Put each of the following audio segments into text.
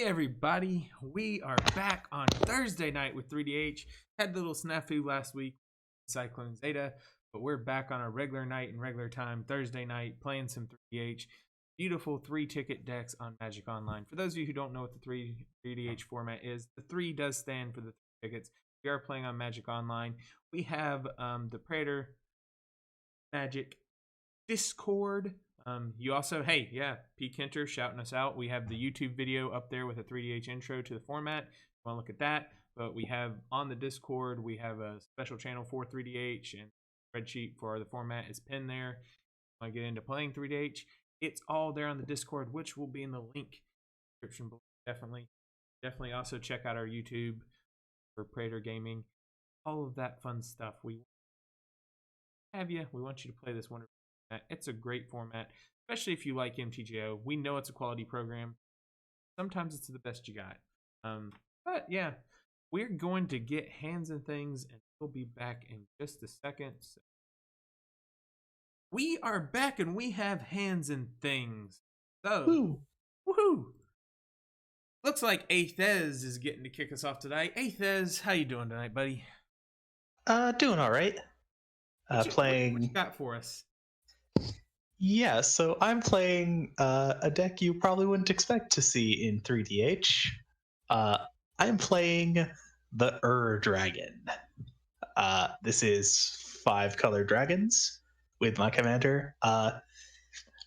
Hey everybody, we are back on Thursday night with 3DH. Had a little snafu last week, Cyclone Zeta, but we're back on our regular night and regular time, Thursday night, playing some 3DH. Beautiful 3-ticket decks on Magic Online. For those of you who don't know what the 3DH format is, the 3 does stand for the 3 tickets. We are playing on Magic Online. We have the Praetor Magic Discord. You also, P. Kenter shouting us out. We have the YouTube video up there with a 3DH intro to the format. Want to look at that? But we have on the Discord, we have a special channel for 3DH, and spreadsheet for the format is pinned there. Want to get into playing 3DH? It's all there on the Discord, which will be in the link description below. Definitely also check out our YouTube for Praetor Gaming. All of that fun stuff. We have you. We want you to play this wonderful. It's a great format, especially if you like MTGO. We know it's a quality program. Sometimes it's the best you got. But yeah, we're going to get hands and things, and we'll be back in just a second. So we are back, and we have hands and things. So, woohoo! Looks like Aethez is getting to kick us off tonight. Aethez, how you doing tonight, buddy? Doing all right. Playing. What you got for us? Yeah, so I'm playing a deck you probably wouldn't expect to see in 3DH. I'm playing the Dragon. This is 5-color dragons with my commander.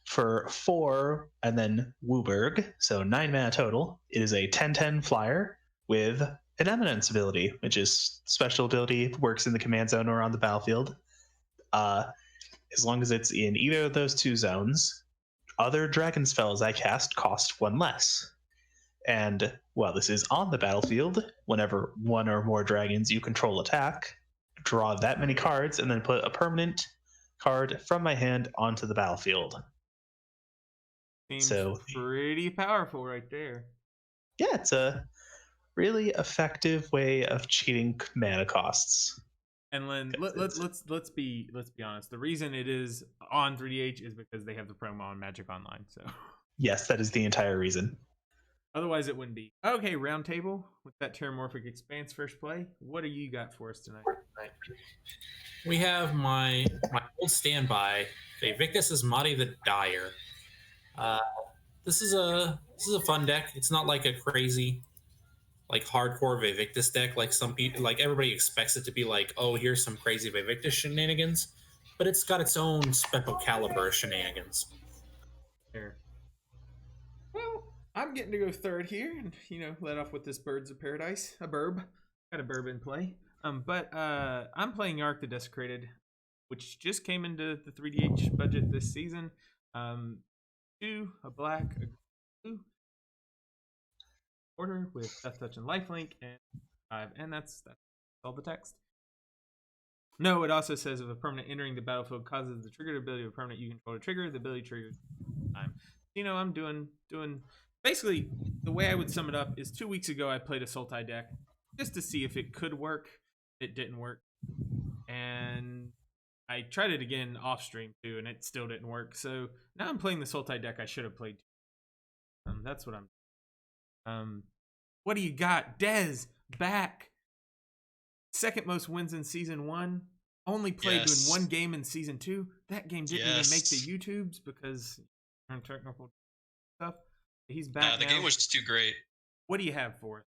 For 4, and then Wooburg, so 9 mana total. It is a 10/10 flyer with an Eminence ability, which is special ability, works in the command zone or on the battlefield. As long as it's in either of those 2 zones, other dragon spells I cast cost 1 less. And while this is on the battlefield, whenever 1 or more dragons you control attack, draw that many cards and then put a permanent card from my hand onto the battlefield. Seems pretty powerful right there. Yeah, it's a really effective way of cheating mana costs. And Len, let's be honest. The reason it is on 3DH is because they have the promo on Magic Online. So yes, that is the entire reason. Otherwise, it wouldn't be. Okay, round table with that Terramorphic Expanse first play. What do you got for us tonight? We have my old standby, Vivictus Asmati the Dire. This is a fun deck. It's not like a crazy, like hardcore Vivictus deck like some people, like everybody expects it to be like, oh, here's some crazy Vivictus shenanigans, but it's got its own special caliber of shenanigans. Here. Well, I'm getting to go third here, and let off with this Birds of Paradise, a burb. Got a burb in play. But I'm playing Arc the Desecrated, which just came into the 3DH budget this season. 2, a black, a blue. Order with Death Touch and Lifelink, and 5, and that's all the text. No, it also says if a permanent entering the battlefield causes the triggered ability of a permanent you control to trigger, the ability triggers time. I'm doing basically the way I would sum it up is 2 weeks ago I played a Sultai deck just to see if it could work. It didn't work, and I tried it again off stream too, and it still didn't work. So now I'm playing the Sultai deck I should have played. That's what I'm. What do you got? Dez back. Second most wins in season 1. Only played in 1 game in season 2. That game didn't even make the YouTubes because technical stuff. He's back. The game was just too great. What do you have for us?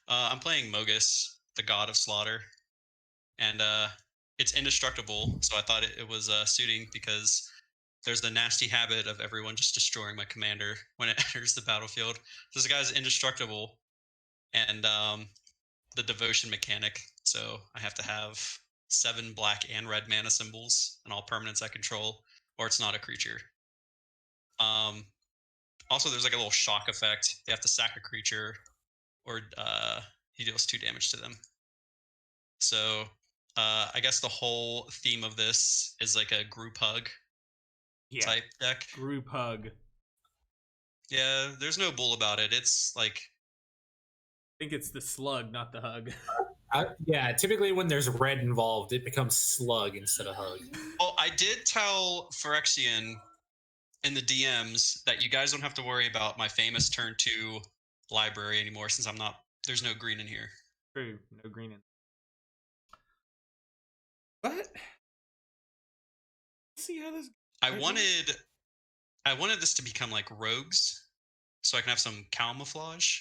I'm playing Mogus, the God of Slaughter, and it's indestructible. So I thought it was suiting because there's the nasty habit of everyone just destroying my commander when it enters the battlefield. This guy's indestructible, and the devotion mechanic. So I have to have 7 black and red mana symbols and all permanents I control, or it's not a creature. Also, there's like a little shock effect. They have to sack a creature, or he deals 2 damage to them. So I guess the whole theme of this is like a group hug. Type deck. Group hug. Yeah, there's no bull about it. It's like, I think it's the slug, not the hug. Yeah, typically when there's red involved, it becomes slug instead of hug. Well, I did tell Phyrexian in the DMs that you guys don't have to worry about my famous turn 2 library anymore since I'm not. There's no green in here. True, no green in. But let's see how this. I wanted this to become like rogues, so I can have some camouflage.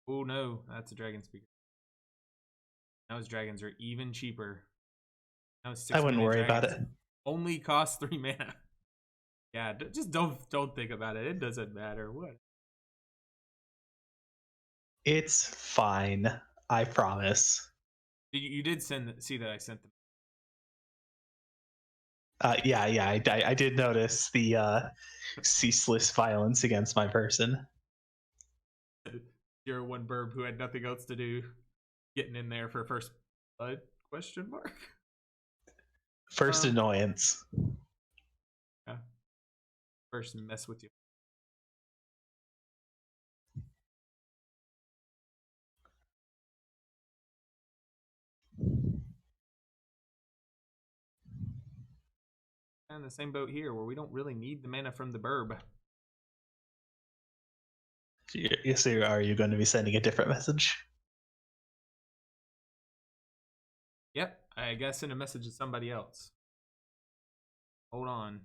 Oh no, that's a dragon speaker. Now his dragons are even cheaper. Now it's 6 I wouldn't mana worry about dragons. it. Only cost 3 mana. Yeah, just don't think about it. It doesn't matter what. It's fine. I promise. You did see that I sent them. Yeah, I did notice the ceaseless violence against my person. You're one burb who had nothing else to do, getting in there for first blood? Question mark. First annoyance. Yeah. First mess with you. And the same boat here, where we don't really need the mana from the burb. So are you going to be sending a different message? Yep, I guess send a message to somebody else. Hold on.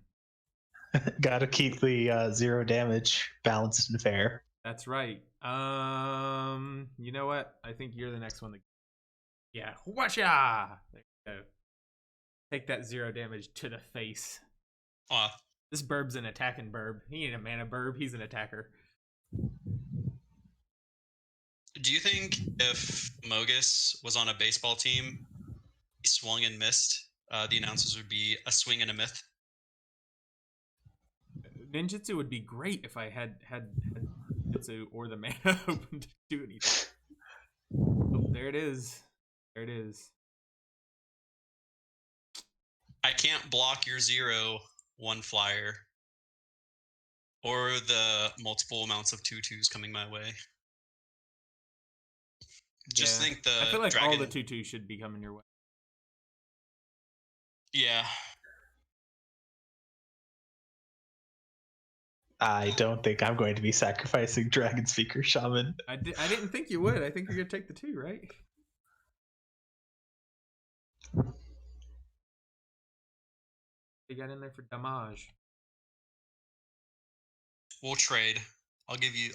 Gotta keep the 0 damage balanced and fair. That's right. You know what? I think you're the next one. Yeah, whatcha! There you go. Take that 0 damage to the face. Oh, This burb's an attacking burb. He ain't a mana burb. He's an attacker. do you think if Mogus was on a baseball team, he swung and missed, the announcers would be a swing and a myth? Ninjutsu would be great if I had Ninjutsu or the mana open to do anything. Oh, there it is. There it is. I can't block your 0/1 flyer or the multiple amounts of 2/2s coming my way. Just Yeah. think the I feel like dragon. all the 2/2 should be coming your way. Yeah. I don't think I'm going to be sacrificing Dragon Speaker Shaman. I didn't think you would. I think you're gonna take the 2, right? They got in there for damage. We'll trade. I'll give you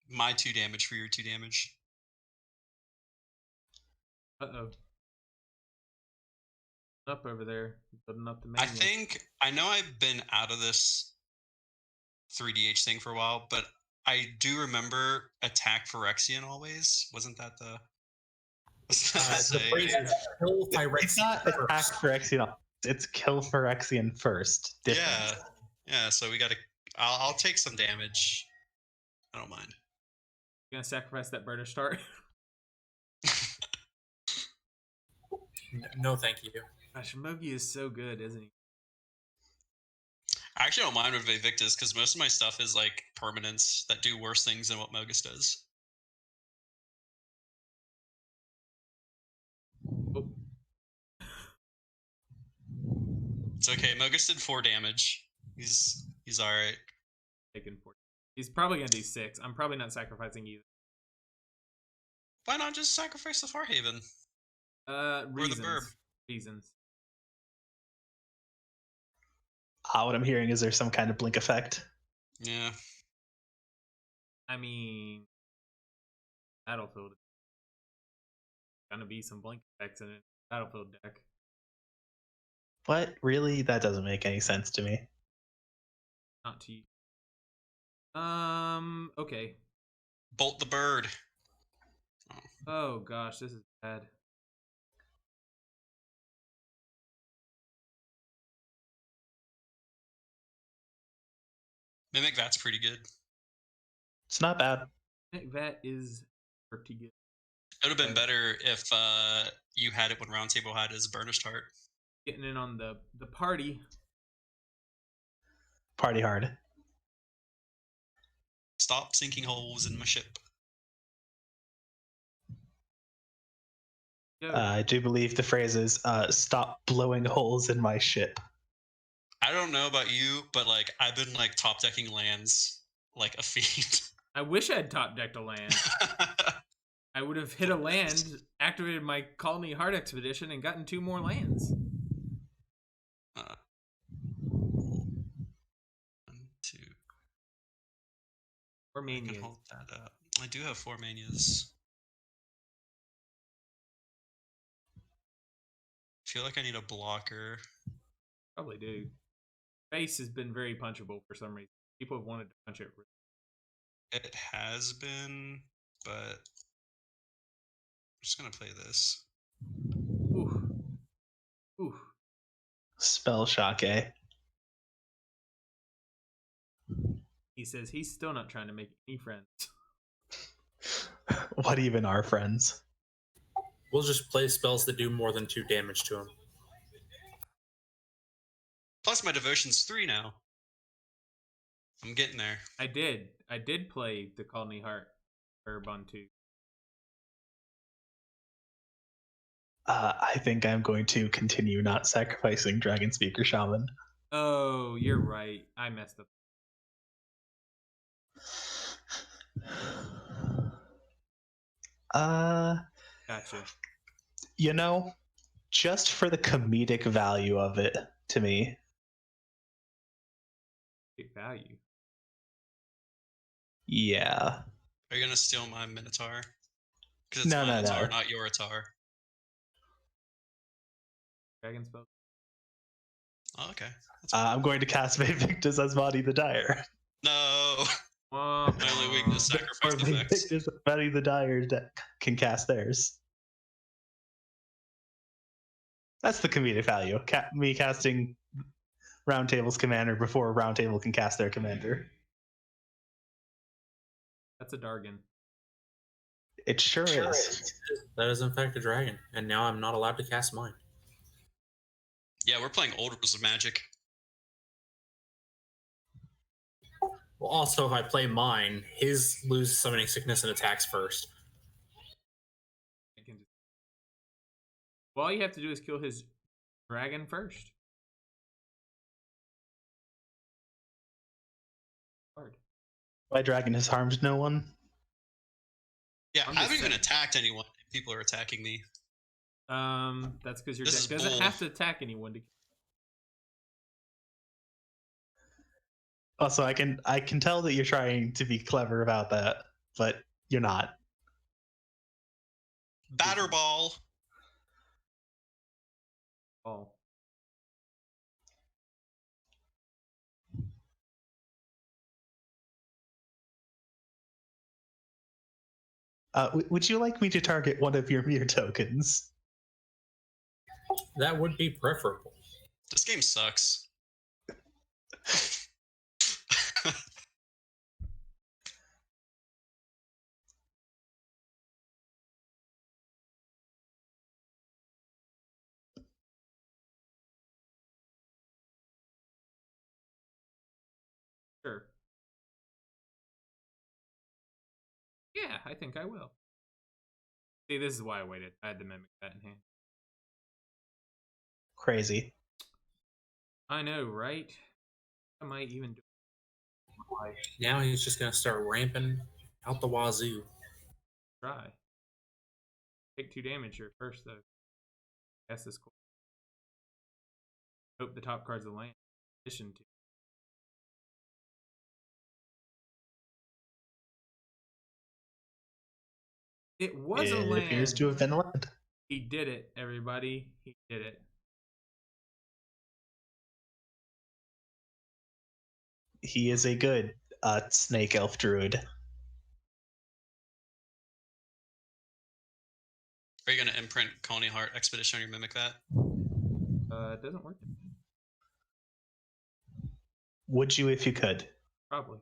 my 2 damage for your 2 damage. Uh-oh. Up over there. Building up the I minions. think I know I've been out of this 3DH thing for a while, but I do remember attack Phyrexian always. Wasn't that the The phrase is kill It's not Phyrexian attack first. Phyrexian. It's kill Phyrexian first. Different. Yeah. So we gotta. I'll take some damage. I don't mind. You gonna sacrifice that burner start? No, thank you. Gosh, Mogi is so good, isn't he? I actually don't mind with Victus because most of my stuff is like permanents that do worse things than what Mogus does. Oh, It's okay. Mogus did 4 damage. He's all right. taking 40. He's probably gonna do 6. I'm probably not sacrificing either. Why not just sacrifice the Farhaven? Reasons. burb. Reasons. What I'm hearing is there's some kind of blink effect. Yeah. I mean, Battlefield. Gonna be some blink effects in it. Battlefield deck. What? Really? That doesn't make any sense to me. Not to you. Okay. Bolt the bird. Oh gosh, this is bad. Mimic Vat's pretty good. It's not bad. I think that is pretty good. It would have been better if you had it when Roundtable had his Burnished Heart. Getting in on the party. Party hard. Stop sinking holes in my ship. Go. I do believe the phrase is "stop blowing holes in my ship." I don't know about you, but like I've been like top decking lands like a feat. I wish I had top decked a land. I would have hit a land, activated my Colony Heart Expedition, and gotten 2 more lands. 1, 2. Or I can manias. hold that up. I do have 4 manias. I feel like I need a blocker. Probably do. Face has been very punchable for some reason. People have wanted to punch it. It has been, but I'm just gonna play this. Ooh. Ooh. Spell shock, eh? He says he's still not trying to make any friends. What even are friends? We'll just play spells that do more than 2 damage to him. Plus my devotion's 3 now. I'm getting there. I did play the Colony Heart Herb on 2. I think I'm going to continue not sacrificing Dragon Speaker Shaman. Oh, you're right. I messed up. Gotcha. You know, just for the comedic value of it to me. Big value. Yeah. Are you gonna steal my Minotaur? Because it's No, my no, Minotaur, no. not your Atar. Dragon spell. Oh, okay. I'm going to cast Vivictus as Body the Dire. No. My only weakness, Or sacrifice effects. Vivictus as Body the Dire can cast theirs. That's the comedic value. Me casting Round Table's commander before Round Table can cast their commander. That's a Dargan. It sure is. That is in fact a dragon, and now I'm not allowed to cast mine. Yeah, we're playing old rules of Magic. Well, also, if I play mine, his loses summoning sickness and attacks first. Well, all you have to do is kill his dragon first. Hard. My dragon has harmed no one. Yeah, I'm I haven't just even saying. attacked anyone. People are attacking me. That's because your This deck is doesn't bull. have to attack anyone to. Also, I can tell that you're trying to be clever about that, but you're not. Batter ball. Oh. Would you like me to target one of your Mir tokens? That would be preferable. This game sucks. Sure. Yeah, I think I will. See, this is why I waited. I had to mimic that in hand. Crazy. I know, right? I might even do. Now he's just going to start ramping out the wazoo. Try. Take 2 damage here first, though. That's this cool. Hope the top card's a land. In addition to. It was a It land. appears to have been a land. He did it, everybody. He did it. He is a good snake elf druid. Are you gonna imprint Coney Heart Expedition or mimic that? It doesn't work. Would you if you could? Probably.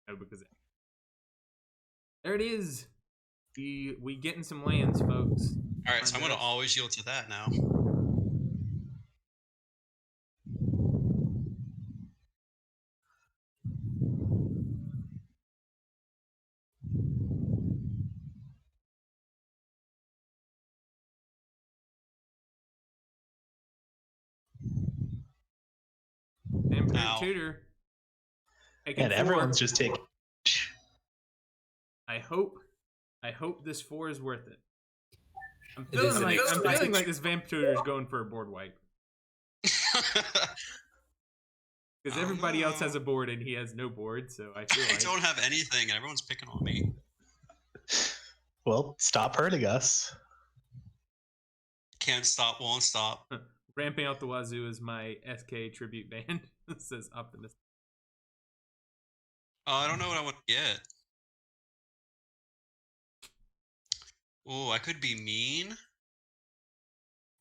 No, because there it is. We getting some lands, folks. All right, so I'm gonna always yield to that now. Vampire Ow. Tutor. Taking And 4. everyone's just taking. I hope this 4 is worth it. I'm It is feeling like this Vamp Tutor is going for a board wipe. Because everybody else has a board and he has no board, so I feel I like don't have anything, and everyone's picking on me. Well, stop hurting us. Can't stop, won't stop. Ramping Out the Wazoo is my SK tribute band. It says Optimist. Oh, I don't know what I want to get. Oh, I could be mean.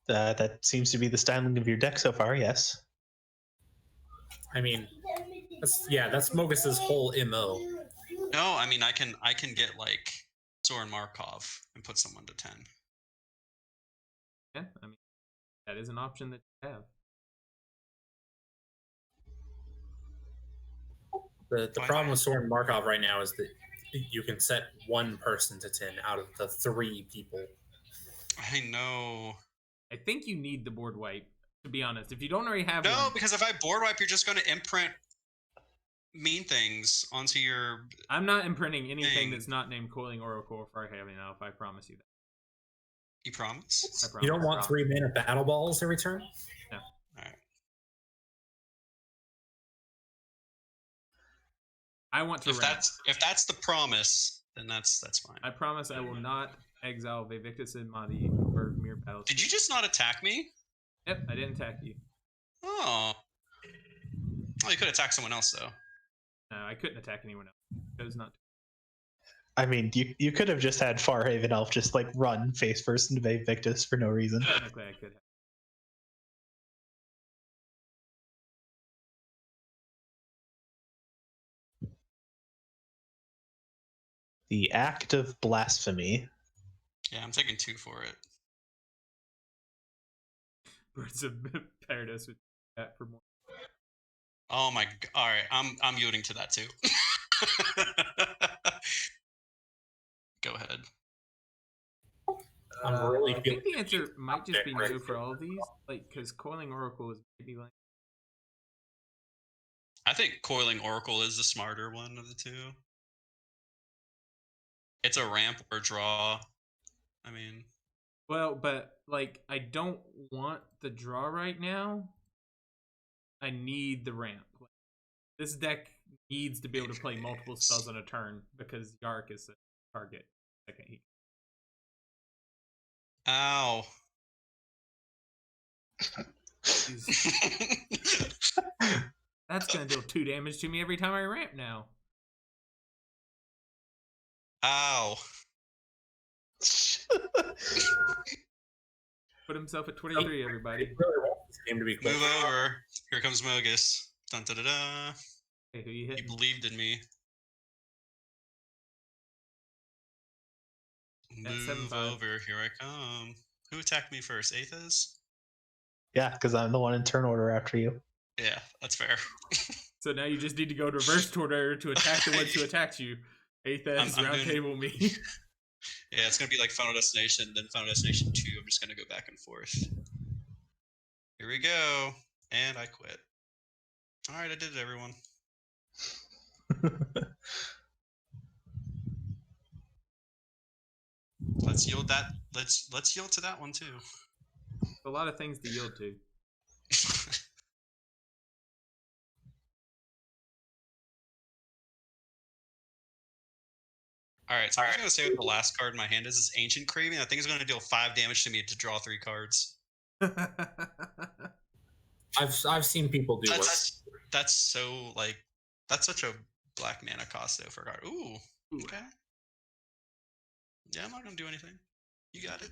That seems to be the styling of your deck so far. Yes. I mean, that's Mogus's whole MO. No, I mean I can get like Soren Markov and put someone to 10. Yeah, I mean, that is an option that you have. The problem with Soren Markov right now is that you can set one person to 10 out of the 3 people. I know. I think you need the board wipe, to be honest. If you don't already have No, one, because if I board wipe, you're just going to imprint mean things onto your. I'm not imprinting anything Dang. that's not named Coiling Oracle for I have enough. I promise you that. You promise? I promise. You don't want 3 mana battle balls every turn? No. All right. I want to If ramp. that's the promise, then that's fine. I promise I will not exile Vivictus and Madi for mere battle. Did you just not attack me? Yep, I didn't attack you. Oh. Oh, you could attack someone else though. No, I couldn't attack anyone else. I chose not to. I mean, you could have just had Farhaven Elf just like run face first into Victus for no reason. Technically, I could have. The act of blasphemy. Yeah, I'm taking 2 for it. Birds of Paradise with that for more. Oh my! All right, I'm yielding to that too. Go ahead. I'm really I feeling think the answer might just be no right. for all of these, like because Coiling Oracle is maybe like. I think Coiling Oracle is the smarter one of the 2. It's a ramp or draw. I mean, Well, but like I don't want the draw right now. I need the ramp. Like, this deck needs to be able to play multiple spells on a turn because Yark is the target. Second heat. ow. That's gonna deal 2 damage to me every time I ramp now. Ow. Put himself at 23, everybody. I really want this game to be quick. Move over. Here comes Mogus. Dun da da da. Hey, who you He hitting? believed in me. At Move 7-5. over. Here I come. Who attacked me first? Aethys? Yeah, because I'm the one in turn order after you. Yeah, that's fair. So now you just need to go to reverse order to attack the ones who attacked you. Aethys, I'm round doing- table me. Yeah, it's going to be like Final Destination, then Final Destination 2. I'm just going to go back and forth. Here we go. And I quit. All right, I did it, everyone. Let's yield that. Let's yield to that one too. A lot of things to yield to. All right, so I'm just gonna say what the last card in my hand is Ancient Craving. I think it's gonna deal 5 damage to me to draw 3 cards. I've seen people do worse. That's so like that's such a black mana cost though for a card. Ooh, okay. Yeah, I'm not gonna do anything. You got it.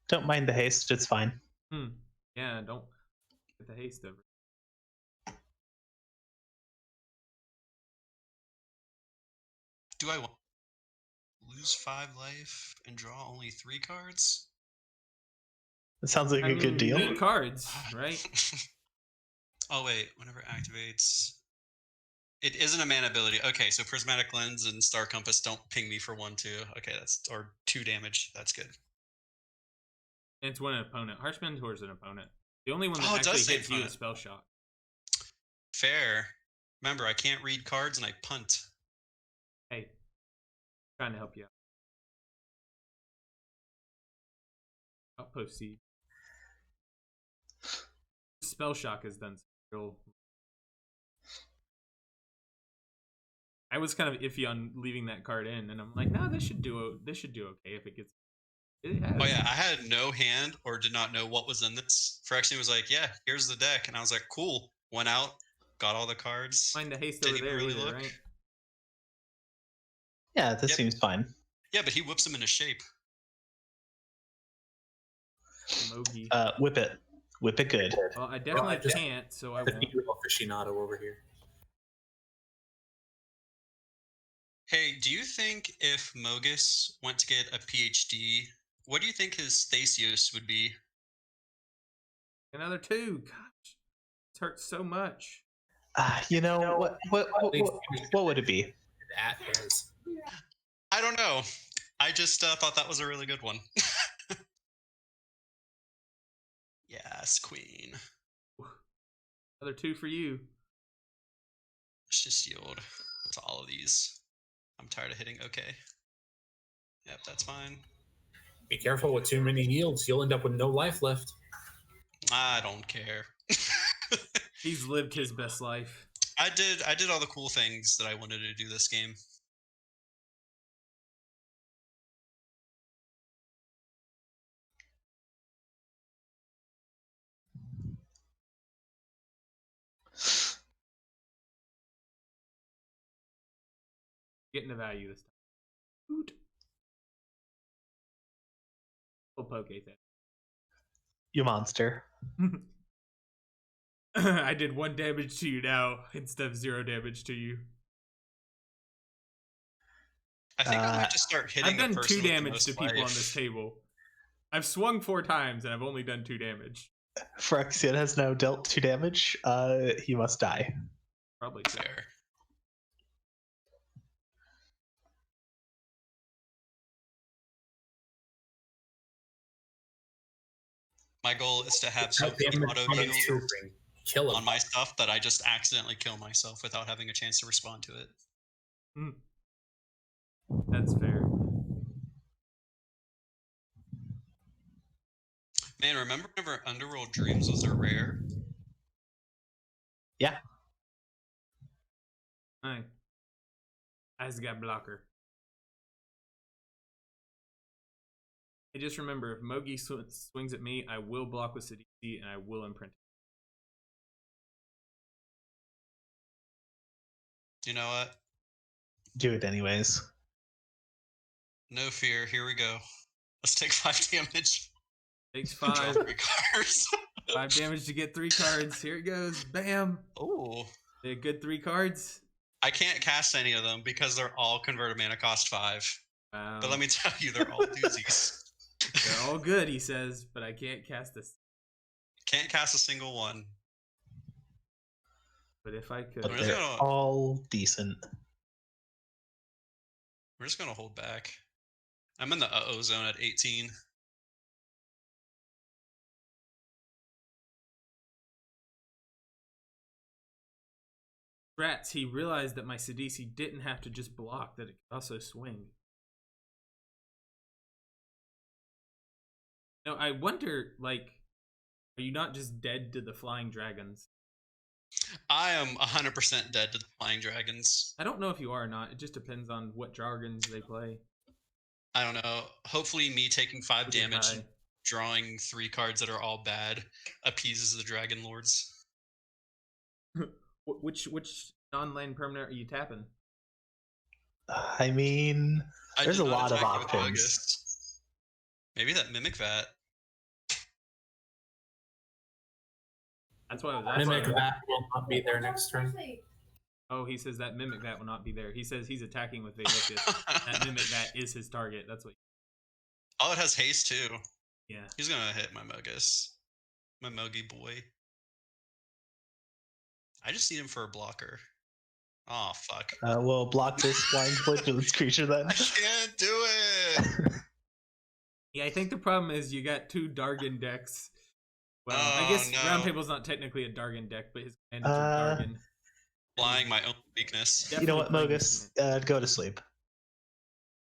Don't mind the haste, it's fine. Yeah, don't get the haste over. Do I want lose 5 life and draw only 3 cards? It sounds like a good deal. You need cards, right? Oh wait, whenever it activates, it isn't a mana ability. Okay, so Prismatic Lens and Star Compass don't ping me for 1/2. Okay, that's or 2 damage. That's good. And it's when an opponent. Harsh Mentor is an opponent. The only one that Oh, it does actually say hits you opponent. is Spell Shock. Fair. Remember, I can't read cards and I punt. Hey, trying to help you out. Outpost Siege. Spell Shock has done some real. I was kind of iffy on leaving that card in, and I'm like, no, this should do okay if it gets. It has. Oh yeah, I had no hand or did not know what was in this. Phyrexian was like, "Yeah, here's the deck," and I was like, "Cool." Went out, got all the cards. Find the haste Didn't over even there really either, look. right? Yeah, this Yep. seems fine. Yeah, but he whips him into shape. Mogi. Whip it. Whip it good. Well, I definitely just- can't, so I The won't. real aficionado over here. Hey, do you think if Mogus went to get a PhD, what do you think his Thasios would be? Another 2. Gosh, it hurts so much. You know what would it be? That is. I don't know. I just thought that was a really good one. Yes, Queen. Another 2 for you. Let's just yield to all of these. I'm tired of hitting okay. Yep, that's fine. Be careful with too many yields. You'll end up with no life left. I don't care. He's lived his best life. I did all the cool things that I wanted to do this game. Getting the value this time. Oot. We'll poke that. You monster. I did 1 damage to you now instead of 0 damage to you. I think I might just start hitting I've done the person 2 with the damage most to people on life. this table. I've swung 4 times and I've only done 2 damage. Phyrexian has now dealt 2 damage. He must die. Probably so. Fair. My goal is to have so much auto heal Kill him. on my stuff that I just accidentally kill myself without having a chance to respond to it. That's fair. Man, remember whenever Underworld Dreams was a rare? Yeah. Alright. I just got blocker. I just remember if Mogi swings at me, I will block with Sidisi and I will imprint. You know what? Do it anyways. No fear. Here we go. Let's take 5 damage. Takes Draw 5. 3 cards. 5 damage to get 3 cards. Here it goes. Bam. Oh. A good 3 cards. I can't cast any of them because they're all converted mana cost 5. Wow. But let me tell you, they're all doozies. They're all good, he says, but I can't cast this. Can't cast a single one. But if I could. But I'm just they're gonna- all decent. We're just going to hold back. I'm in the uh-oh zone at 18. Rats, he realized that my Sidisi didn't have to just block, that it could also swing. No, I wonder, like, are you not just dead to the flying dragons? I am 100% dead to the flying dragons. I don't know if you are or not. It just depends on what dragons they play. I don't know. Hopefully me taking 5 Look at damage Kai. and drawing 3 cards that are all bad appeases the dragon lords. Which non-land permanent are you tapping? I mean, I there's did a not lot of attack you with options. August. Maybe that Mimic Vat. That's why I was asking. Mimic that will not be there next turn. Oh, he says that Mimic Vat will not be there. He says he's attacking with Vindictus. That Mimic Vat is his target. That's what. Oh, it has haste too. Yeah. He's gonna hit my Mogus. My Mogi boy. I just need him for a blocker. Oh, fuck. We'll block this flying vigilance creature then. I can't do it! Yeah, I think the problem is you got 2 Dargon decks. Well, I Oh, guess no. Roundtable's not technically a Dargon deck, but his bandits are Dargon. Flying my own weakness. Definitely You know what, playing Mogus? instrument. Go to sleep.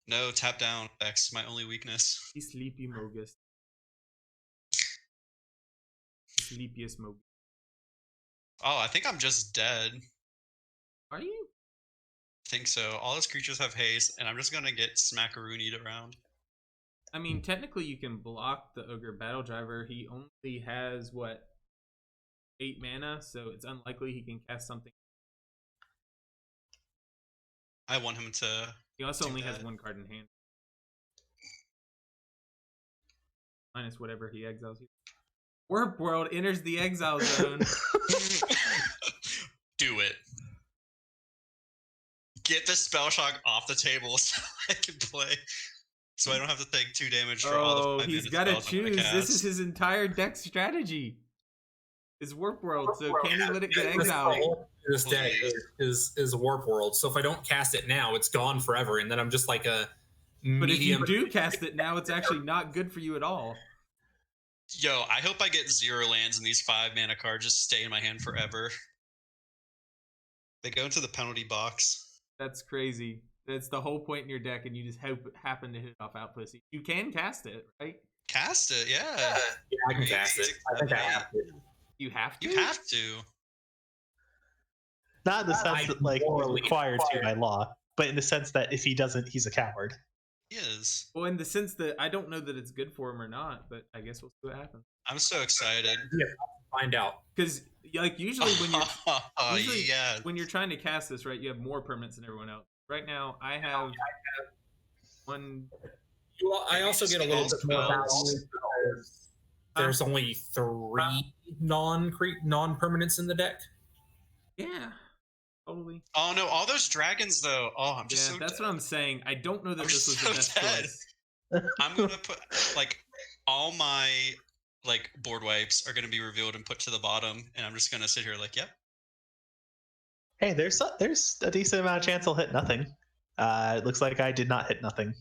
No, tap down effects, my only weakness. He's sleepy Mogus. Sleepiest Mogus. Oh, I think I'm just dead. Are you? I think so. All his creatures have haste, and I'm just gonna get smackaroonied around. I mean, technically you can block the Ogre Battle Driver. He only has, what, 8 mana, so it's unlikely he can cast something. I want him to. He also do only has that. 1 card in hand. Minus whatever he exiles you. Warp World enters the exile zone. Do it. Get the spell shock off the table so I can play. So I don't have to take 2 damage for all the Oh, 5 he's mana got to spells I'm gonna choose. This is cast. his entire deck strategy. Is Warp World, so can he let it get exiled? This deck is Warp World. So if I don't cast it now, it's gone forever, and then I'm just like a But medium. if you do cast it now, it's actually not good for you at all. Yo, I hope I get 0 lands and these 5 mana cards just stay in my hand forever. They go into the penalty box. That's crazy. That's the whole point in your deck, and you just happen to hit it off Outpussy. You can cast it, right? Cast it, yeah. Yeah, I can cast it. I think I have to. You have to? You have to. Not in the sense that like he's morally required to by required. law, but in the sense that if he doesn't, he's a coward. He is. Well, in the sense that I don't know that it's good for him or not, but I guess we'll see what happens. I'm so excited. Find out. Because, like, usually when you're usually yeah. when you're trying to cast this, right, you have more permanents than everyone else. Right now, I have one. I also get a little bit more Spells. value because there's only 3 non-permanents in the deck. Yeah, totally. Oh no, all those dragons though. Oh, I'm Yeah, just so that's dead. what I'm saying. I don't know that I'm this was so the best dead. choice. I'm gonna put like all my like board wipes are gonna be revealed and put to the bottom, and I'm just gonna sit here like, yep. Hey, there's a decent amount of chance I'll hit nothing. It looks like I did not hit nothing.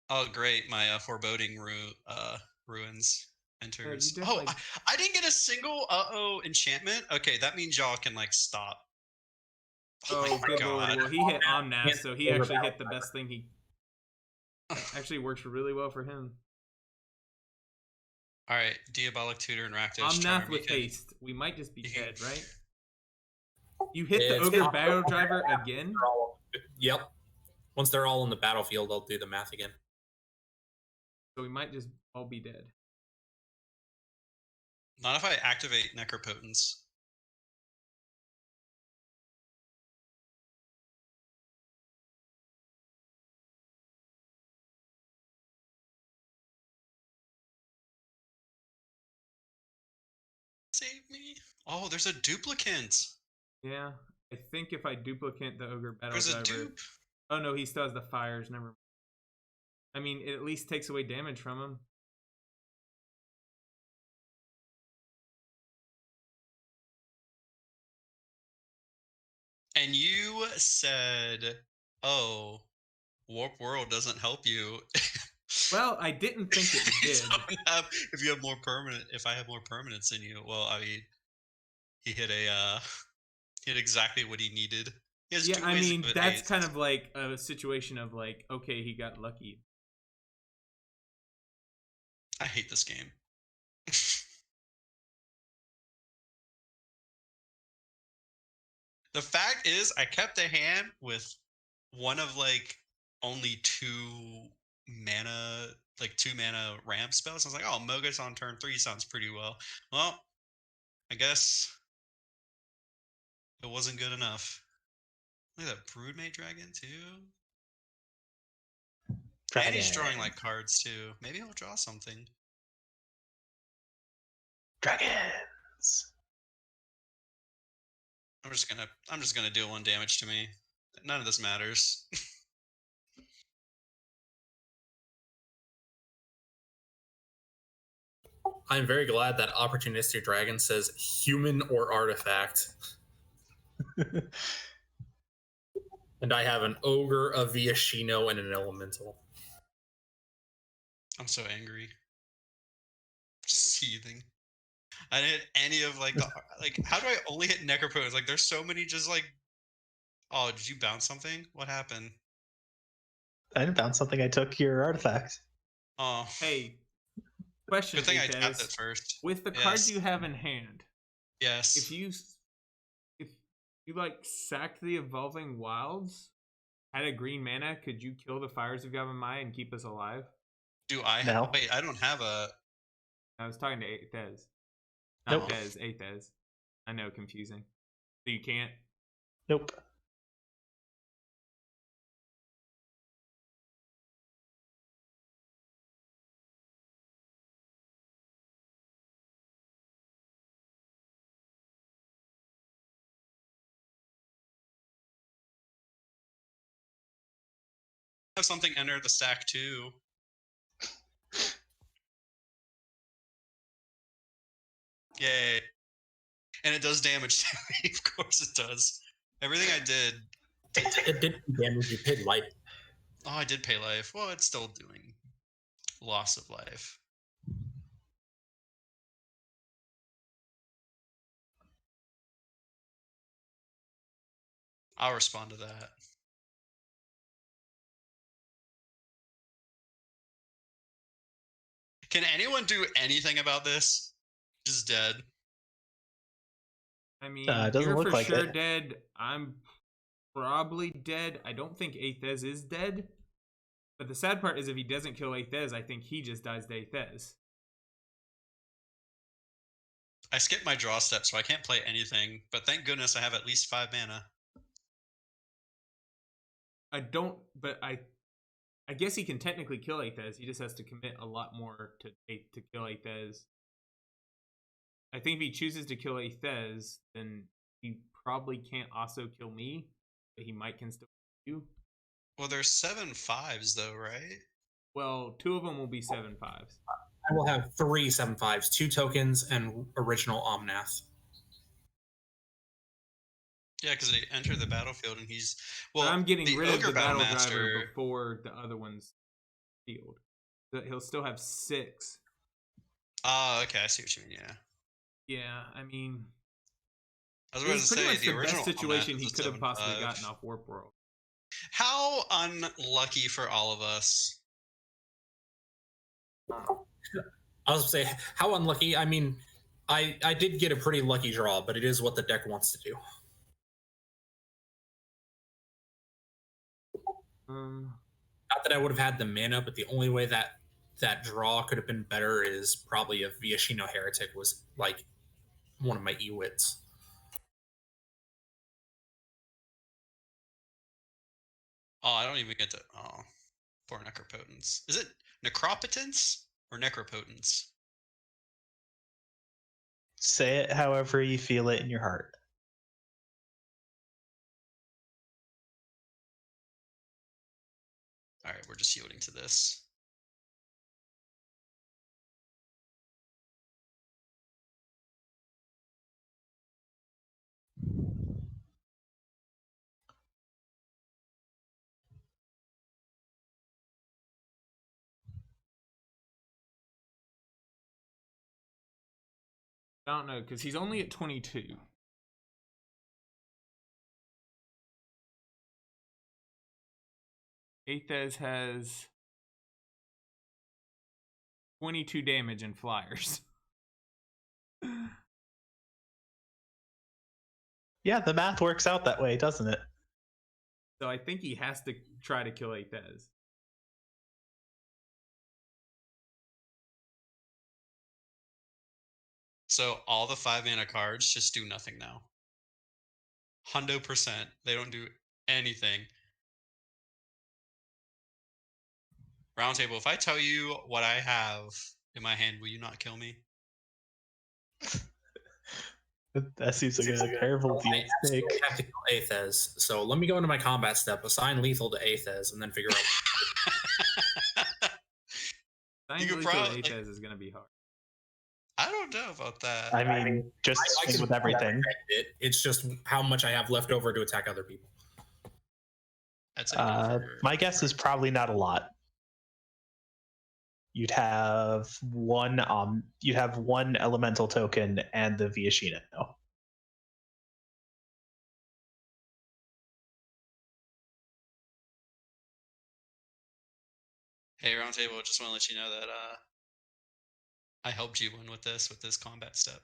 Oh great, my foreboding ruins enters. you Oh, definitely- I didn't get a single enchantment. Okay, that means y'all can like stop. Oh, my good god. lord. Well, he hit Omnath, so he actually hit the best thing he... Actually works really well for him. All right, Diabolic Tutor and Rakdos Omnath Charm. with you can- haste. We might just be you can- dead, right? You hit Yeah, the it's Ogre not- Battle Driver again? Yep. Once they're all in the battlefield, I'll do the math again. So we might just all be dead. Not if I activate Necropotence. Save me. Oh, there's a duplicant. Yeah. I think if I duplicate the Ogre Battle There's a Driver... dupe. Oh no, he still has the fires, never mind. I mean, it at least takes away damage from him. And you said, "Oh, Warp World doesn't help you." Well, I didn't think it did. If you have more permanent, if I have more permanents in you, well, I mean, he hit hit exactly what he needed. He has Yeah, two I ways mean, of that's haste. kind of like a situation of like, okay, he got lucky. I hate this game. The fact is, I kept a hand with one of like only 2 mana ramp spells. I was like, oh, Mogus on turn 3 sounds pretty well. Well, I guess it wasn't good enough. Look at that Broodmate Dragon too. And he's drawing like cards too. Maybe he'll draw something. Dragons. I'm just gonna deal 1 damage to me. None of this matters. I'm very glad that Opportunistic Dragon says human or artifact. And I have an Ogre, a Viashino, and an Elemental. I'm so angry. Seething. I didn't hit any of like the how do I only hit necropotence? Like there's so many just like. Oh, did you bounce something? What happened? I didn't bounce something. I took your artifact. Oh. Hey, question, Good thing I tapped Itez. it first. With the cards you have in hand, Yes. if you like sacked the Evolving Wilds, had a green mana, could you kill the Fires of Gavamai and keep us alive? Do I No. have? Wait, I don't have a. I was talking to Ithez. Nope. Not Dez, Ithez. I know, confusing. So you can't? Nope. Have something enter the stack too. Yay. And it does damage to me. Of course it does. Everything I did. It did damage. You paid life. Oh, I did pay life. Well, it's still doing loss of life. I'll respond to that. Can anyone do anything about this? Just dead. I mean, it doesn't you're look for like sure it. dead. I'm probably dead. I don't think Aethez is dead. But the sad part is if he doesn't kill Aethez, I think he just dies to Aethez. I skipped my draw step, so I can't play anything. But thank goodness I have at least 5 mana. I guess he can technically kill Aethez. He just has to commit a lot more to kill Aethez. I think if he chooses to kill Aethez, then he probably can't also kill me, but he can still kill you. Well, there's 7 5s though, right? Well, 2 of them will be 7 5s. I will have 3 7/5s, 2 tokens, and original Omnath. Yeah, because they enter the battlefield and he's. Well, I'm getting rid of the battle Battlemaster... driver before the other one's field. He'll still have 6. Oh, okay, I see what you mean. Yeah. Yeah, I mean, I was it going was to pretty say much the the original best situation Omnath he is a could have possibly 7/5. gotten off Warp World. How unlucky for all of us. I was going to say, how unlucky. I mean, I did get a pretty lucky draw, but it is what the deck wants to do. Not that I would have had the mana, but the only way that draw could have been better is probably if Viashino Heretic was like one of my Ewits. Oh, I don't even get to. Oh, for Necropotence. Is it Necropotence or Necropotence? Say it however you feel it in your heart. All right, we're just yielding to this. I don't know, because he's only at 22. Aethez has 22 damage in flyers. Yeah, the math works out that way, doesn't it? So I think he has to try to kill Aethez. So all the 5 mana cards just do nothing now. 100%. They don't do anything. Roundtable, if I tell you what I have in my hand, will you not kill me? That seems like a terrible I mistake. have to kill Aethez, so let me go into my combat step, assign lethal to Aethez, and then figure out. Signing lethal to Aethez is going to be hard. I don't know about that. I mean, just I with everything. It's just how much I have left over to attack other people. That's a My guess is probably not a lot. you'd have one elemental token and the Viashino. Hey, Roundtable, just want to let you know that I helped you win with this combat step.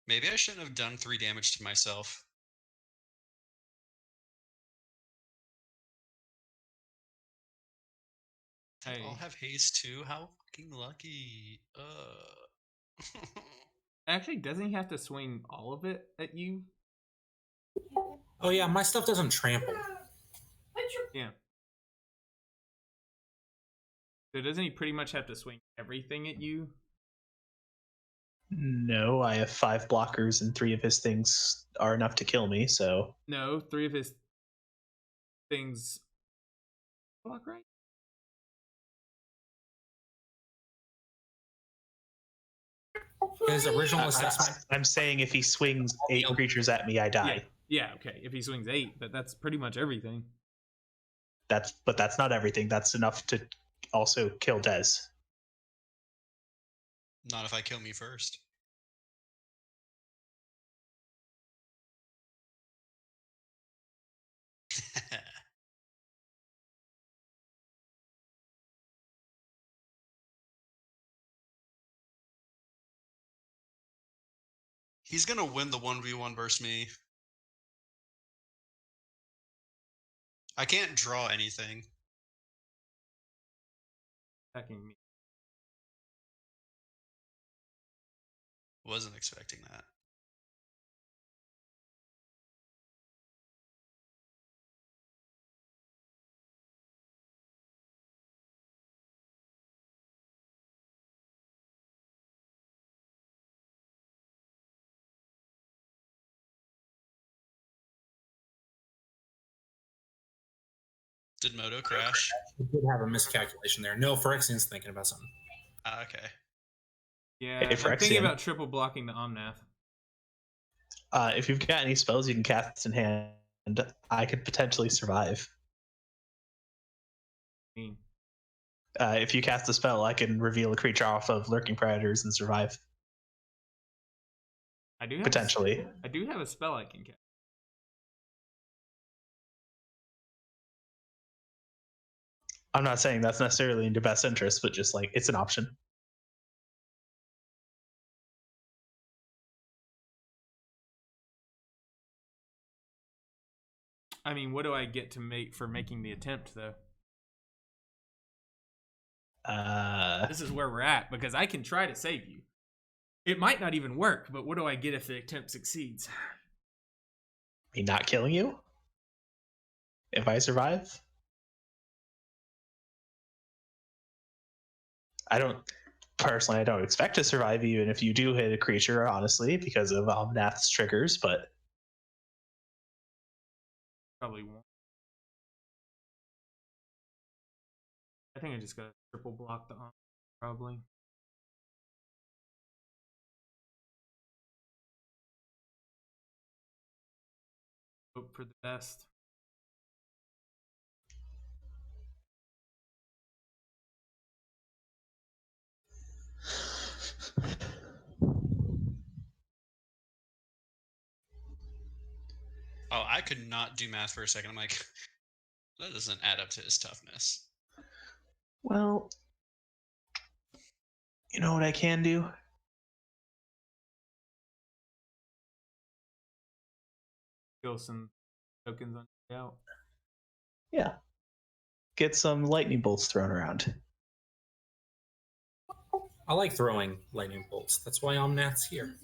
Maybe I shouldn't have done 3 damage to myself. They all have haste too? How fucking lucky. Actually, doesn't he have to swing all of it at you? Oh yeah, my stuff doesn't trample. Yeah. So doesn't he pretty much have to swing everything at you? No, I have 5 blockers and 3 of his things are enough to kill me, so... No, 3 of his things block, right? His original assessment. I'm saying if he swings 8 creatures at me, I die. Yeah, okay. If he swings 8, but that's pretty much everything. But that's not everything. That's enough to also kill Des. Not if I kill me first. He's gonna win the 1v1 versus me. I can't draw anything. Attacking me. Wasn't expecting that. Did Moto crash? We did have a miscalculation there. No, Phyrexian's thinking about something. Okay. Yeah, Hey, I'm thinking Phyrexian. about triple blocking the Omnath. If you've got any spells you can cast in hand, I could potentially survive. I mean, If you cast a spell, I can reveal a creature off of lurking predators and survive. I do have Potentially. I do have a spell I can cast. I'm not saying that's necessarily in your best interest, but just like it's an option. I mean, what do I get to make for making the attempt, though? This is where we're at, because I can try to save you. It might not even work, but what do I get if the attempt succeeds? Me not killing you? If I survive? I don't expect to survive even if you do hit a creature, honestly, because of Omnath's triggers, but Probably won't. I think I just gotta triple block the Omnath, probably. Hope for the best. Oh, I could not do math for a second. I'm like, that doesn't add up to his toughness. well, you know what I can do? Kill some tokens on the way out. Yeah. Get some lightning bolts thrown around. I like throwing lightning bolts. That's why Omnath's here.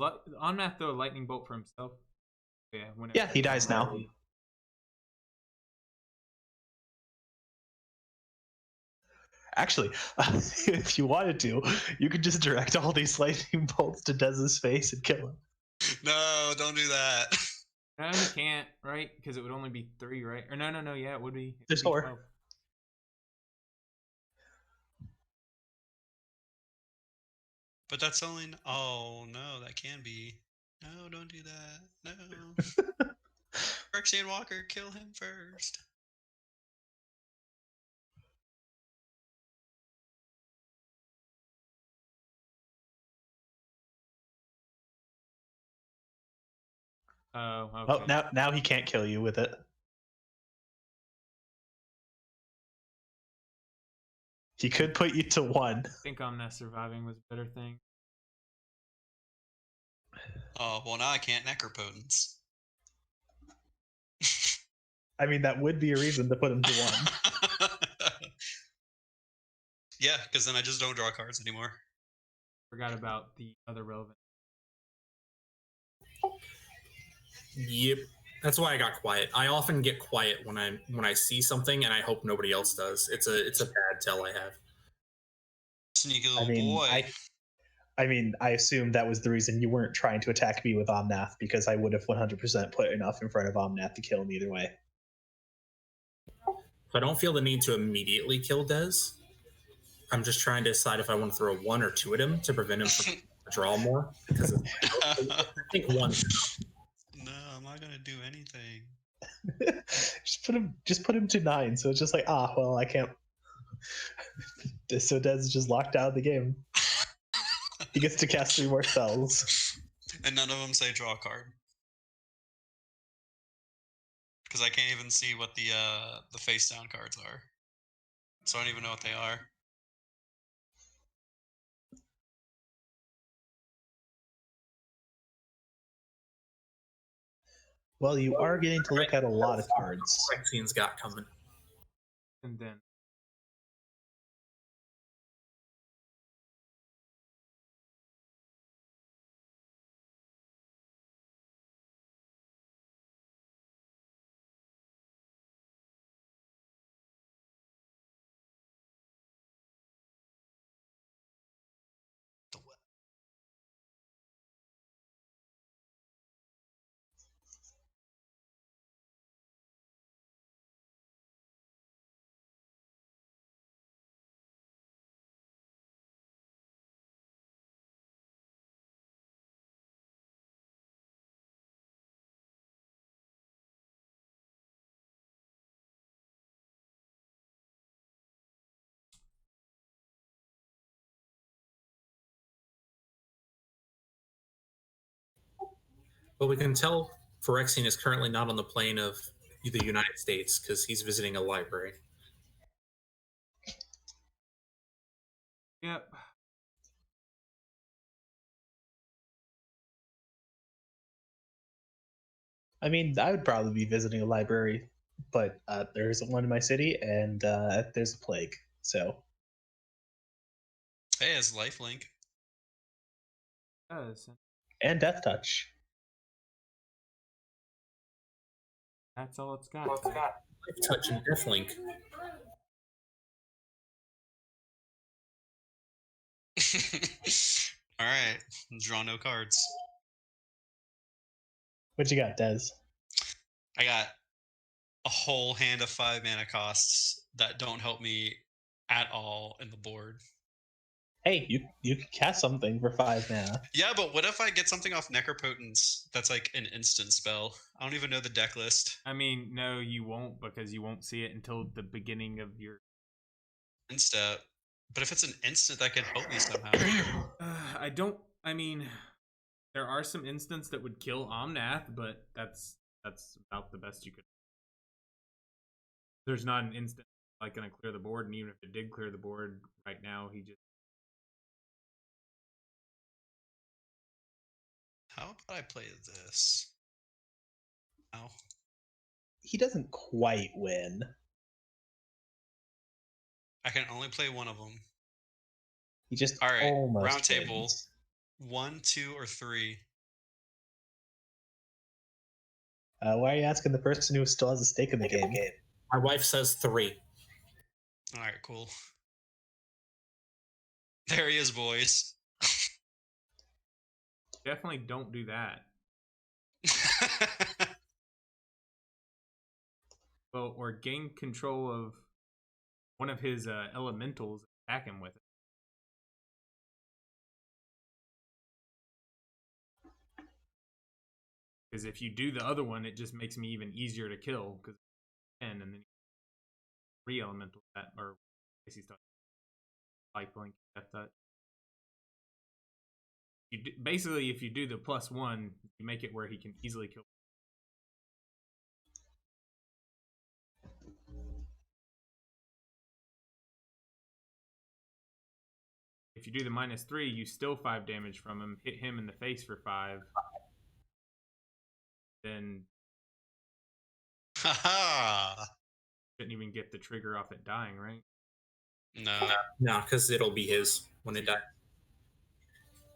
Omnath throw a lightning bolt for himself. Yeah, Yeah, he dies now. Actually, if you wanted to, you could just direct all these lightning bolts to Dez's face and kill him. No, don't do that. No, he can't, right? Because it would only be 3, right? Or no, yeah, it would be. There's 4. But that's only. Oh no, that can be. No, don't do that. No. Phyrexian Walker, kill him first. Oh, okay. Oh, now he can't kill you with it. He could put you to 1. I think Omnath surviving was a better thing. Oh, well, now I can't Necropotence. I mean, that would be a reason to put him to 1. Yeah, because then I just don't draw cards anymore. Forgot about the other relevant. Yep. That's why I got quiet. I often get quiet when I see something, and I hope nobody else does. It's a bad tell I have. Sneaky I little mean, boy. I assume that was the reason you weren't trying to attack me with Omnath, because I would have 100% put enough in front of Omnath to kill him either way. So I don't feel the need to immediately kill Dez. I'm just trying to decide if I want to throw 1 or 2 at him to prevent him from draw more. Because I think 1. No, I'm not gonna do anything. just put him to 9. So it's just like, well, I can't. So Dez is just locked out of the game. He gets to cast 3 more spells. And none of them say draw a card. Because I can't even see what the face down cards are. So I don't even know what they are. Well, you are getting to look at a lot of cards. Phyrexian's got coming. And then But we can tell Phyrexian is currently not on the plane of the United States because he's visiting a library. yep. I mean, I would probably be visiting a library, but there isn't one in my city, and there's a plague. So Hey, it's lifelink. Does. and Death Touch. That's all it's got. Life Touch and Deathlink. All right, draw no cards. What you got, Dez? I got a whole hand of 5 mana costs that don't help me at all in the board. Hey, you can cast something for 5 mana. Yeah, but what if I get something off Necropotence that's like an instant spell? I don't even know the deck list. I mean, no, you won't, because you won't see it until the beginning of your Insta. But if it's an instant that can help me somehow. I mean, there are some instants that would kill Omnath, but that's about the best you could. There's not an instant like going to clear the board, and even if it did clear the board right now, he just. How about I play this? Oh. He doesn't quite win. I can only play one of them. He just All right, almost round table. wins. 1, 2, or 3. Why are you asking the person who still has a stake in the game? My wife says 3. All right, cool. There he is, boys. Definitely don't do that. Well, or gain control of one of his elementals, attack him with it. Because if you do the other one, it just makes me even easier to kill. Because 10, and then 3 elemental that, or I guess he's talking light blink. That. Basically, if you do the +1, you make it where he can easily kill. If you do the -3, you still 5 damage from him, hit him in the face for 5. Then Haha. shouldn't even get the trigger off it dying, right? No. No, because it'll be his when it dies.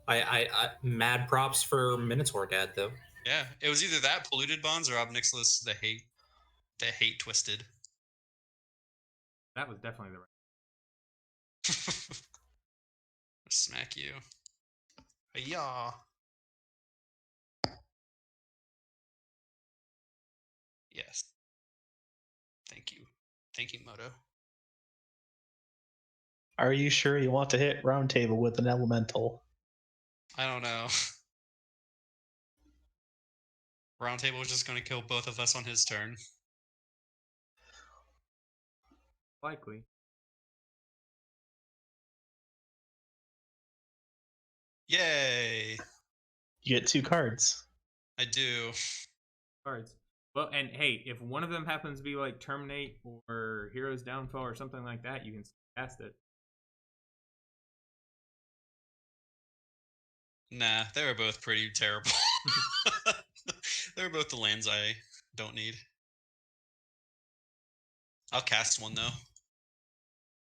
I mad props for Minotaur Dad though. Yeah, it was either that polluted bonds or Obnixilis the hate twisted. That was definitely the right. Smack you. Yeah. Yes. Thank you. Thank you, Moto. Are you sure you want to hit Roundtable with an elemental? I don't know. Roundtable was just going to kill both of us on his turn. Likely. Yay! You get 2 cards. I do. Cards. Well, and hey, if one of them happens to be like Terminate or Hero's Downfall or something like that, you can cast it. Nah, they were both pretty terrible. They were both the lands I don't need. I'll cast one though.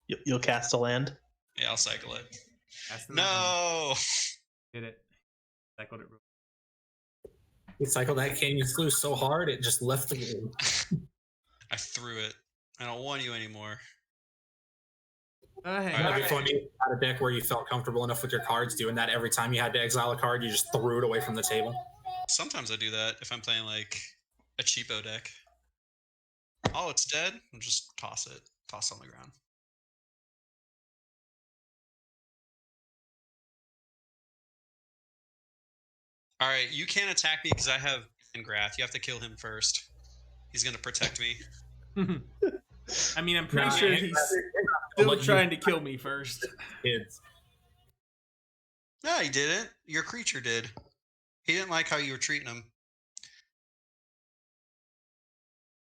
You'll cast a land? Yeah, I'll cycle it. Cast it. No! Did it. Cycled it. He cycled that Canyon Sluice so hard it just left the game. I threw it. I don't want you anymore. Hey, That'd be funny if you had a deck where you felt comfortable enough with your cards doing that every time you had to exile a card, you just threw it away from the table. Sometimes I do that if I'm playing like a cheapo deck. Oh, it's dead? I'll just toss it. Toss it on the ground. Alright, you can't attack me because I have Grath. You have to kill him first. He's going to protect me. I mean, I'm pretty Nah, sure and- he's I'll still let you- trying to kill me first. Kids. No, he didn't. Your creature did. He didn't like how you were treating him.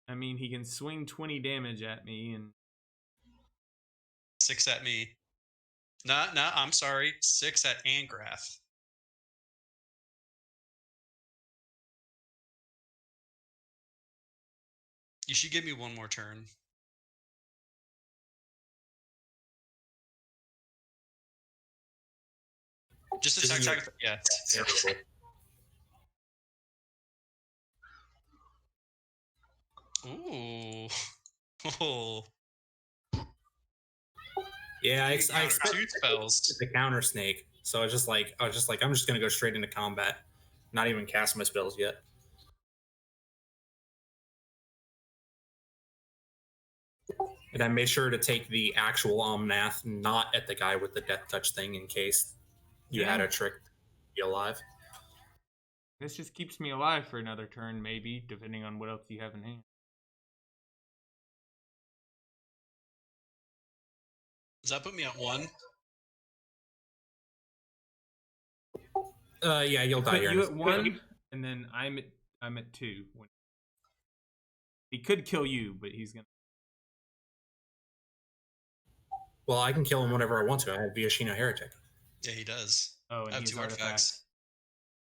I mean, he can swing 20 damage at me, and 6 at me. No, I'm sorry. 6 at Angrath. You should give me one more turn. Just attack. Yeah. Terrible. Ooh. Oh. Yeah, I You counter expect 2 spells. the counter snake. So I was just like, I'm just gonna go straight into combat, not even cast my spells yet. And I made sure to take the actual Omnath, not at the guy with the death touch thing, in case you had Yeah. a trick to be alive. this just keeps me alive for another turn, maybe, depending on what else you have in hand. Does that put me at 1? Yeah, you'll die Put here. you at 1, and then I'm at 2. He could kill you, but he's gonna. Well, I can kill him whenever I want to. I have Viashino Heretic. Yeah, he does. Oh, I and have he's 2 artifacts.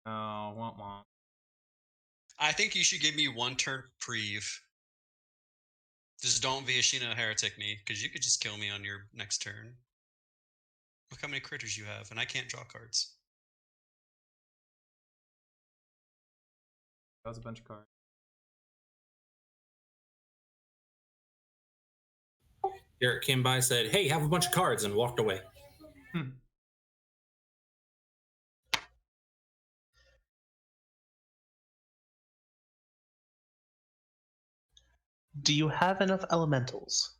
Oh, womp womp. I think you should give me 1 turn reprieve. Just don't Viashino Heretic me, because you could just kill me on your next turn. Look how many critters you have, and I can't draw cards. That was a bunch of cards. Derek came by, said, "Hey, have a bunch of cards," and walked away. Do you have enough elementals?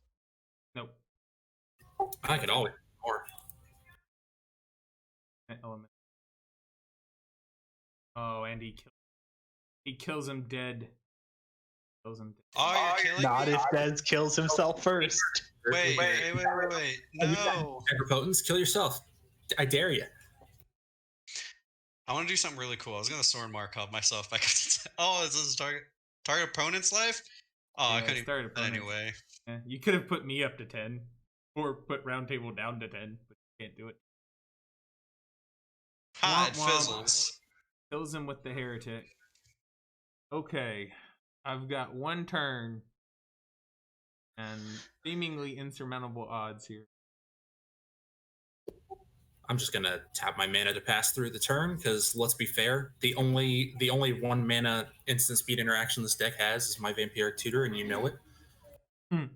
Nope. I could always more. Element. Oh, and he killed. He kills him dead. Kills him dead. Oh, you're killing Not me? if Dez kills himself first. Wait. No. Hyperpotence, kill yourself. I dare you. I want to do something really cool. I was gonna Soren Markov myself back up to oh, this is target opponent's life? Oh, I Yeah, couldn't even start do that opponents. anyway. Yeah, you could have put me up to 10, or put round table down to 10, but you can't do it. Ha, it Womp womp. fizzles. Kills him with the heretic. Okay, I've got one turn and seemingly insurmountable odds here. I'm just gonna tap my mana to pass through the turn because let's be fair, the only 1 mana instant speed interaction this deck has is my Vampiric Tutor, and you know it. I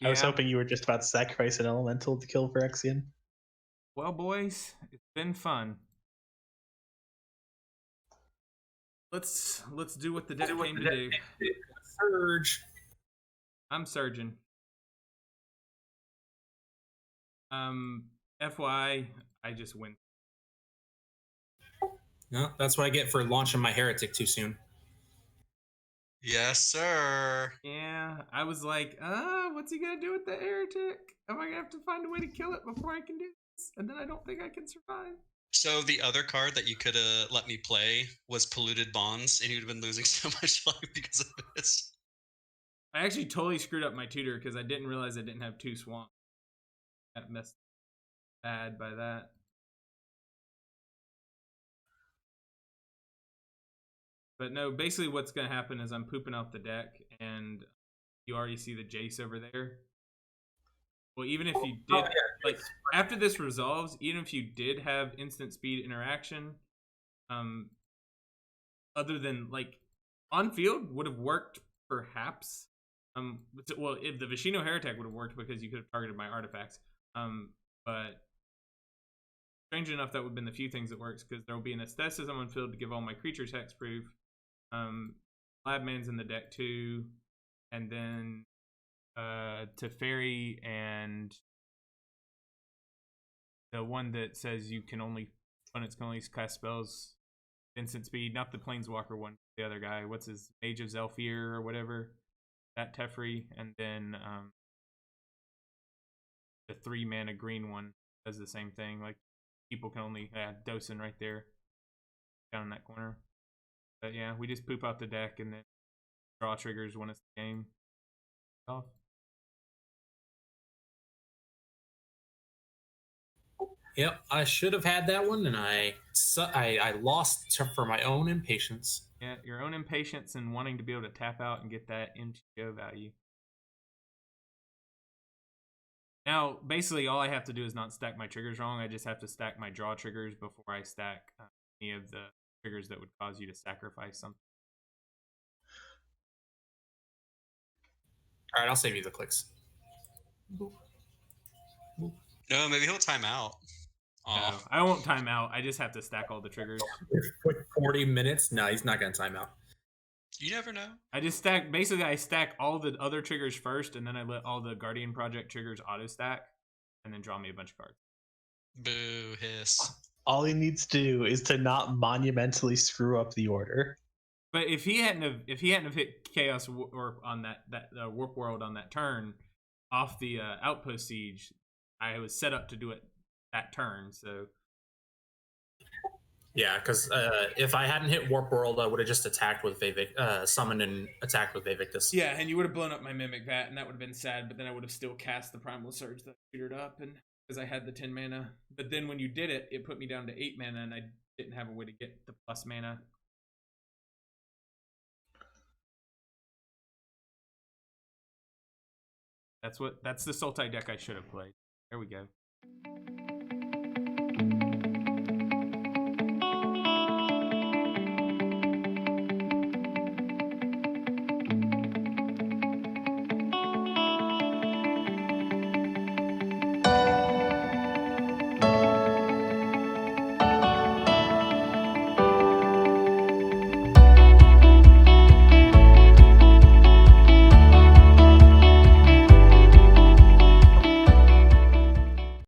was hoping you were just about to sacrifice an elemental to kill Phyrexian. Well, boys, it's been fun. Let's do what the deck came to do. Surge. I'm surging. FYI, I just win. No, that's what I get for launching my Heretic too soon. Yes, sir. Yeah, I was like, what's he gonna do with the heretic? Am I gonna have to find a way to kill it before I can do this? And then I don't think I can survive. So the other card that you could have let me play was Polluted Bonds, and you'd have been losing so much life because of this. I actually totally screwed up my tutor because I didn't realize I didn't have 2 swamps. Got messed bad by that. But no, basically what's going to happen is I'm pooping out the deck, and you already see the Jace over there. Well, even if you did, like, after this resolves, even if you did have instant speed interaction, other than, like, on field would have worked, perhaps. Well, if the Vishino Heretic would have worked because you could have targeted my artifacts. But strange enough, that would have been the few things that works, because there will be an aestheticism on field to give all my creatures hexproof. Labman's in the deck too, and then Teferi and the one that says you can only opponents can only cast spells instant speed, not the Planeswalker one, the other guy. What's his Mage of Zelfir or whatever? That Teferi, and then the 3 mana green one does the same thing. Like, people can only Dosen right there, down in that corner. But yeah, we just poop out the deck and then draw triggers when it's the game off. Yep, I should have had that one, and I lost for my own impatience. Yeah, your own impatience and wanting to be able to tap out and get that MTO value. Now, basically, all I have to do is not stack my triggers wrong. I just have to stack my draw triggers before I stack any of the triggers that would cause you to sacrifice something. All right, I'll save you the clicks. No, maybe he'll time out. No, I won't time out. I just have to stack all the triggers. For 40 minutes? No, he's not going to time out. You never know. I just stack, basically I stack all the other triggers first, and then I let all the Guardian Project triggers auto stack, and then draw me a bunch of cards. Boo, hiss. All he needs to do is to not monumentally screw up the order. But if he hadn't have hit Chaos or on that Warp World on that turn off the Outpost Siege, I was set up to do it that turn. So yeah, because if I hadn't hit Warp World, I would have just attacked with summoned and attacked with Vivictus. Yeah, and you would have blown up my Mimic Vat, and that would have been sad. But then I would have still cast the Primal Surge that petered up, and because I had the 10 mana. But then when you did it, it put me down to 8 mana, and I didn't have a way to get the plus mana. That's the Sultai deck I should have played. There we go.